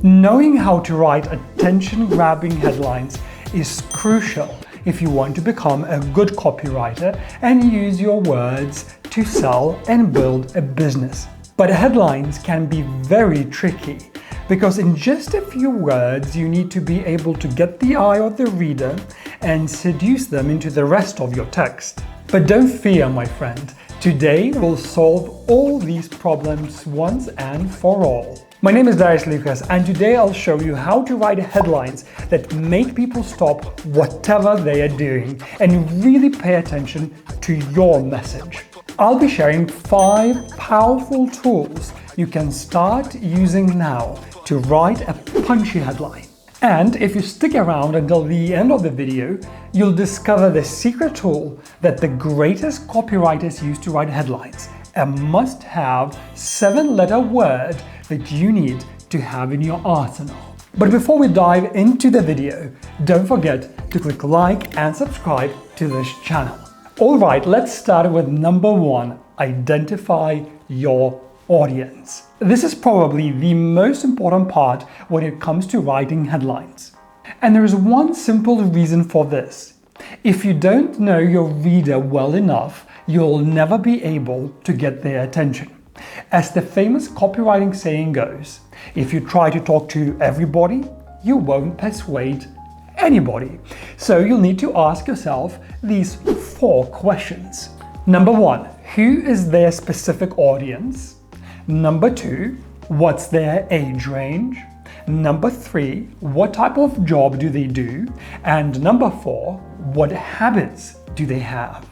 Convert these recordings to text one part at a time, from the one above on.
Knowing how to write attention-grabbing headlines is crucial if you want to become a good copywriter and use your words to sell and build a business. But headlines can be very tricky because in just a few words you need to be able to get the eye of the reader and seduce them into the rest of your text. But don't fear, my friend. Today we'll solve all these problems once and for all. My name is Darius Lucas, and today I'll show you how to write headlines that make people stop whatever they are doing and really pay attention to your message. I'll be sharing 5 powerful tools you can start using now to write a punchy headline. And if you stick around until the end of the video, you'll discover the secret tool that the greatest copywriters use to write headlines, a must-have 7-letter word that you need to have in your arsenal. But before we dive into the video, don't forget to click like and subscribe to this channel. Alright, let's start with number 1, identify your audience. This is probably the most important part when it comes to writing headlines. And there is one simple reason for this. If you don't know your reader well enough, you'll never be able to get their attention. As the famous copywriting saying goes, if you try to talk to everybody, you won't persuade anybody. So you'll need to ask yourself these 4 questions. Number 1, who is their specific audience? Number 2, what's their age range? Number 3, what type of job do they do? And number 4, what habits do they have?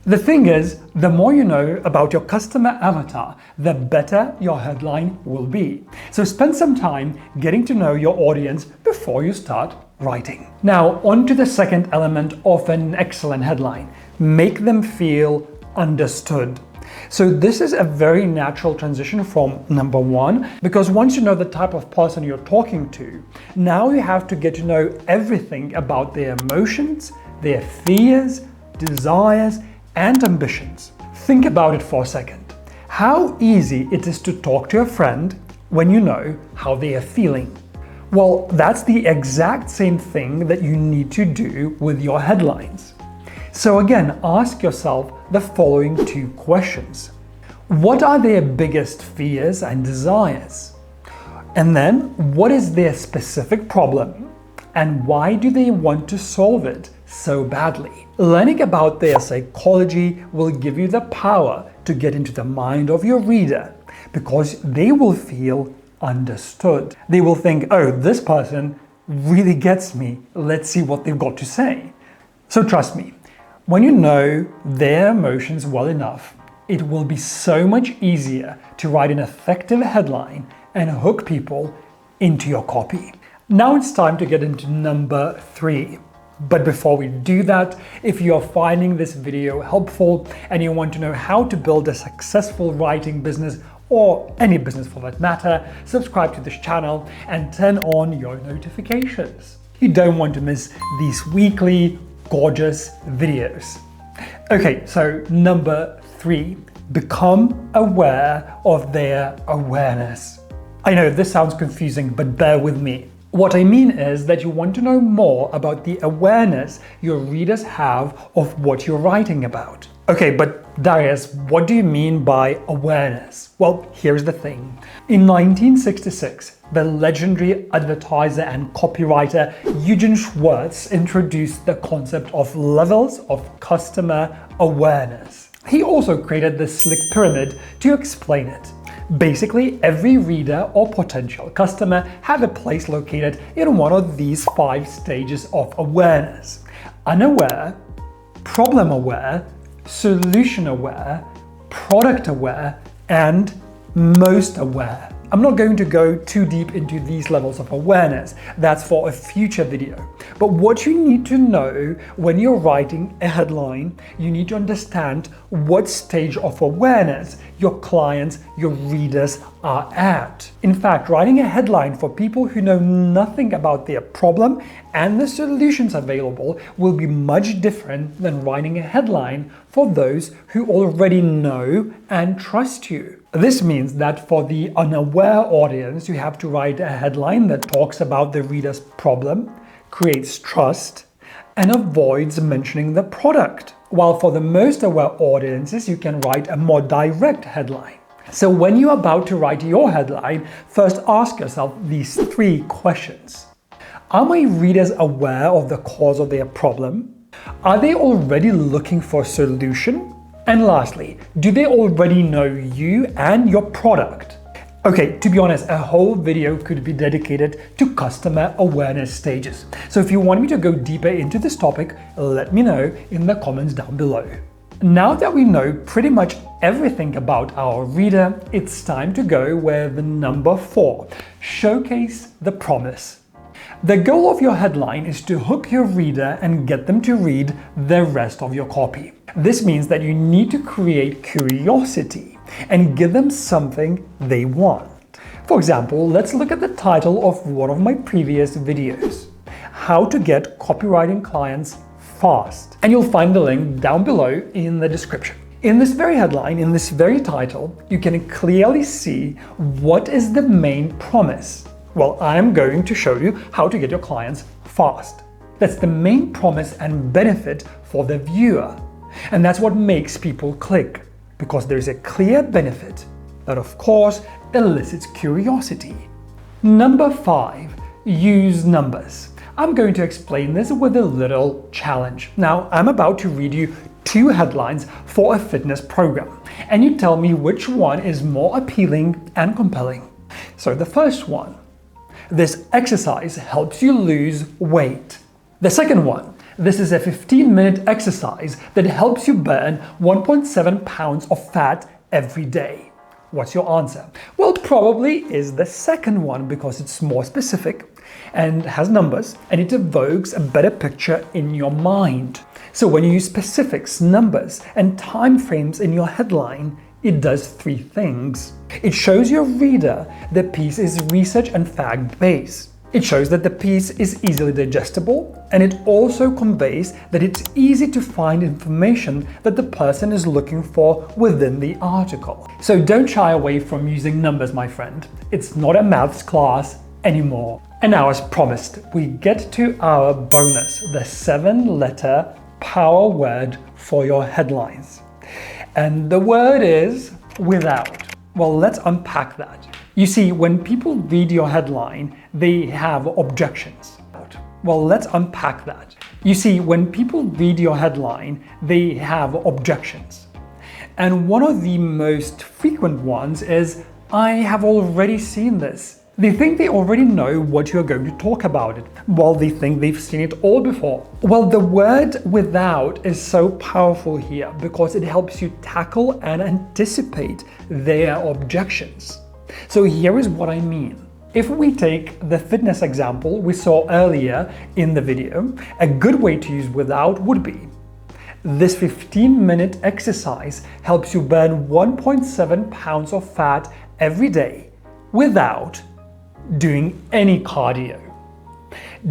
The thing is, the more you know about your customer avatar, the better your headline will be. So spend some time getting to know your audience before you start writing. Now, on to the second element of an excellent headline. Make them feel understood. So this is a very natural transition from number 1, because once you know the type of person you're talking to, now you have to get to know everything about their emotions, their fears, desires, and ambitions. Think about it for a second. How easy it is to talk to a friend when you know how they are feeling. Well, that's the exact same thing that you need to do with your headlines. So again, ask yourself the following 2 questions. What are their biggest fears and desires? And then, what is their specific problem? And why do they want to solve it so badly? Learning about their psychology will give you the power to get into the mind of your reader, because they will feel understood. They will think, oh, this person really gets me. Let's see what they've got to say. So trust me, when you know their emotions well enough, it will be so much easier to write an effective headline and hook people into your copy. Now it's time to get into number 3. But before we do that, if you are finding this video helpful and you want to know how to build a successful writing business, or any business for that matter, subscribe to this channel and turn on your notifications. You don't want to miss these weekly gorgeous videos. Okay, so number 3, become aware of their awareness. I know this sounds confusing, but bear with me. What I mean is that you want to know more about the awareness your readers have of what you're writing about. Okay, but Darius, what do you mean by awareness? Well, here's the thing. In 1966, the legendary advertiser and copywriter Eugene Schwartz introduced the concept of levels of customer awareness. He also created the slick pyramid to explain it. Basically, every reader or potential customer have a place located in one of these 5 stages of awareness: unaware, problem aware, solution aware, product aware, and most aware. I'm not going to go too deep into these levels of awareness. That's for a future video. But what you need to know when you're writing a headline, you need to understand what stage of awareness your clients, your readers are at. In fact, writing a headline for people who know nothing about their problem and the solutions available will be much different than writing a headline for those who already know and trust you. This means that for the unaware audience, you have to write a headline that talks about the reader's problem, creates trust, and avoids mentioning the product. While for the most aware audiences, you can write a more direct headline. So when you're about to write your headline, first ask yourself these 3 questions. Are my readers aware of the cause of their problem? Are they already looking for a solution? And lastly, do they already know you and your product? Okay, to be honest, a whole video could be dedicated to customer awareness stages. So if you want me to go deeper into this topic, let me know in the comments down below. Now that we know pretty much everything about our reader, it's time to go with number 4, showcase the promise. The goal of your headline is to hook your reader and get them to read the rest of your copy. This means that you need to create curiosity and give them something they want. For example, let's look at the title of one of my previous videos, How to Get Copywriting Clients Fast. And you'll find the link down below in the description. In this very headline, in this very title, you can clearly see what is the main promise. Well, I'm going to show you how to get your clients fast. That's the main promise and benefit for the viewer. And that's what makes people click, because there's a clear benefit that, of course, elicits curiosity. Number 5, use numbers. I'm going to explain this with a little challenge. Now, I'm about to read you 2 headlines for a fitness program, and you tell me which one is more appealing and compelling. So the first one, this exercise helps you lose weight. The second one, this is a 15-minute exercise that helps you burn 1.7 pounds of fat every day. What's your answer? Well, probably is the second one, because it's more specific and has numbers, and it evokes a better picture in your mind. So when you use specifics, numbers, and time frames in your headline, it does 3 things. It shows your reader the piece is research and fact-based. It shows that the piece is easily digestible, and it also conveys that it's easy to find information that the person is looking for within the article. So don't shy away from using numbers, my friend. It's not a maths class anymore. And now, as promised, we get to our bonus, the 7-letter power word for your headlines. And the word is without. Well, let's unpack that. You see, when people read your headline, they have objections. Well, let's unpack that. You see, when people read your headline, they have objections. And one of the most frequent ones is, I have already seen this. They think they already know what you're going to talk about it, while they think they've seen it all before. Well, the word without is so powerful here because it helps you tackle and anticipate their objections. So here is what I mean. If we take the fitness example we saw earlier in the video, a good way to use without would be, this 15-minute exercise helps you burn 1.7 pounds of fat every day without doing any cardio.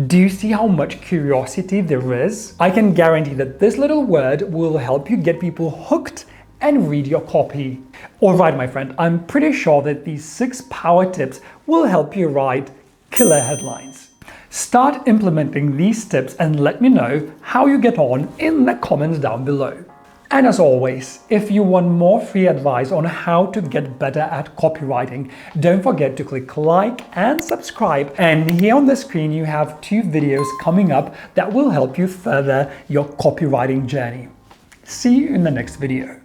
Do you see how much curiosity there is? I can guarantee that this little word will help you get people hooked and read your copy. Alright, my friend, I'm pretty sure that these 6 power tips will help you write killer headlines. Start implementing these tips and let me know how you get on in the comments down below. And as always, if you want more free advice on how to get better at copywriting, don't forget to click like and subscribe. And here on the screen, you have 2 videos coming up that will help you further your copywriting journey. See you in the next video.